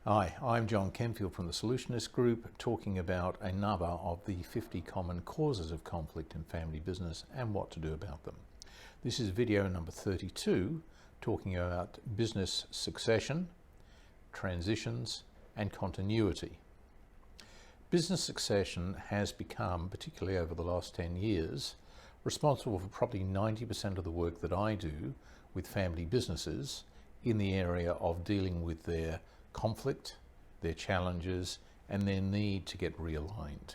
Hi, I'm John Kenfield from the Solutionist group, talking about another of the 50 common causes of conflict in family business and what to do about them. This is video number 32, talking about business succession, transitions, and continuity. Business succession has become, particularly over the last 10 years, responsible for probably 90% of the work that I do with family businesses in the area of dealing with their conflict, their challenges, and their need to get realigned.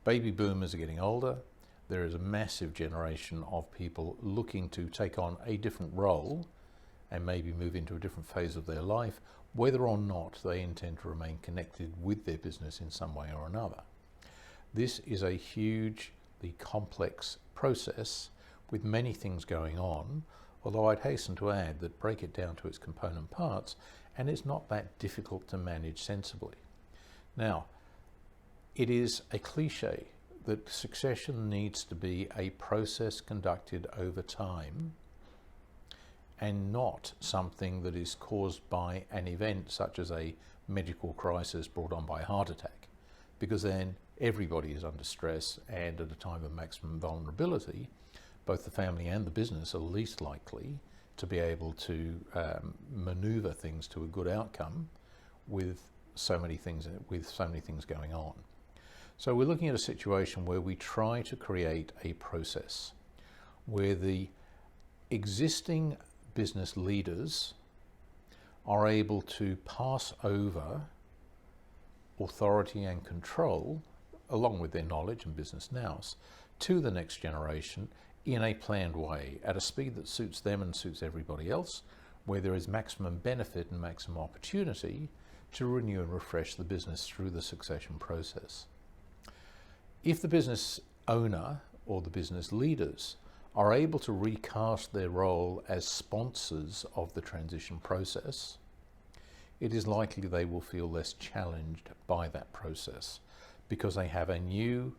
Baby boomers are getting older. There is a massive generation of people looking to take on a different role and maybe move into a different phase of their life, whether or not they intend to remain connected with their business in some way or another. This is a hugely complex process with many things going on, although I'd hasten to add that break it down to its component parts and it's not that difficult to manage sensibly. Now, it is a cliche that succession needs to be a process conducted over time and not something that is caused by an event such as a medical crisis brought on by a heart attack, because then everybody is under stress, and at a time of maximum vulnerability, both the family and the business are least likely to be able to maneuver things to a good outcome with so many things going on. So we're looking at a situation where we try to create a process where the existing business leaders are able to pass over authority and control, along with their knowledge and business nous, to the next generation in a planned way, at a speed that suits them and suits everybody else, where there is maximum benefit and maximum opportunity to renew and refresh the business through the succession process. If the business owner or the business leaders are able to recast their role as sponsors of the transition process, it is likely they will feel less challenged by that process because they have a new,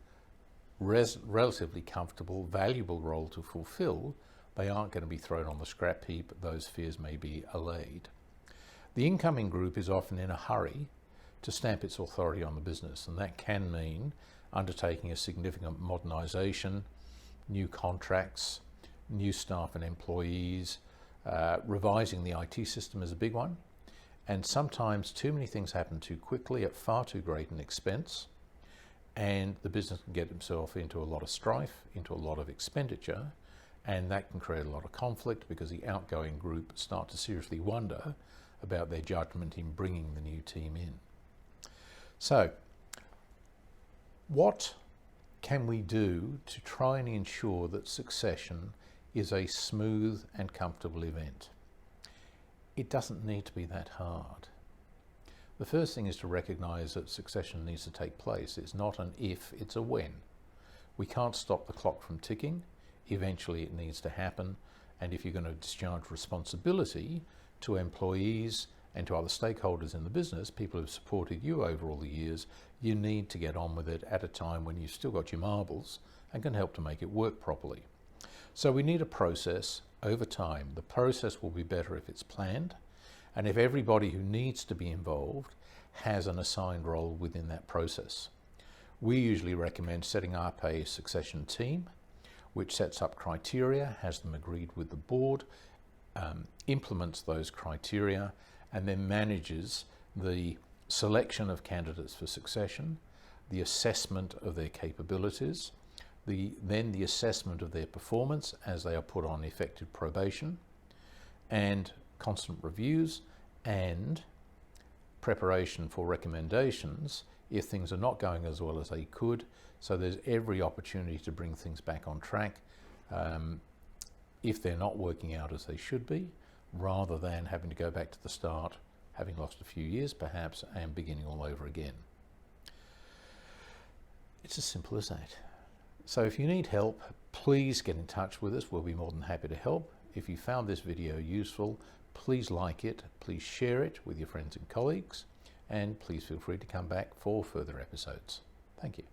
relatively comfortable, valuable role to fulfill. They aren't going to be thrown on the scrap heap. Those fears may be allayed. The incoming group is often in a hurry to stamp its authority on the business, and that can mean undertaking a significant modernization, new contracts, new staff and employees, revising the IT system is a big one, and sometimes too many things happen too quickly at far too great an expense, and the business can get itself into a lot of strife, into a lot of expenditure, and that can create a lot of conflict because the outgoing group start to seriously wonder about their judgment in bringing the new team in. So, what can we do to try and ensure that succession is a smooth and comfortable event? It doesn't need to be that hard. The first thing is to recognize that succession needs to take place. It's not an if, it's a when. We can't stop the clock from ticking. Eventually it needs to happen. And if you're going to discharge responsibility to employees and to other stakeholders in the business, people who've supported you over all the years, you need to get on with it at a time when you've still got your marbles and can help to make it work properly. So we need a process over time. The process will be better if it's planned, and if everybody who needs to be involved has an assigned role within that process. We usually recommend setting up a succession team, which sets up criteria, has them agreed with the board, implements those criteria, and then manages the selection of candidates for succession, the assessment of their capabilities, then the assessment of their performance as they are put on effective probation, and constant reviews and preparation for recommendations if things are not going as well as they could. So there's every opportunity to bring things back on track if they're not working out as they should be, rather than having to go back to the start, having lost a few years perhaps, and beginning all over again. It's as simple as that. So if you need help, please get in touch with us. We'll be more than happy to help. If you found this video useful, please like it, please share it with your friends and colleagues, and please feel free to come back for further episodes. Thank you.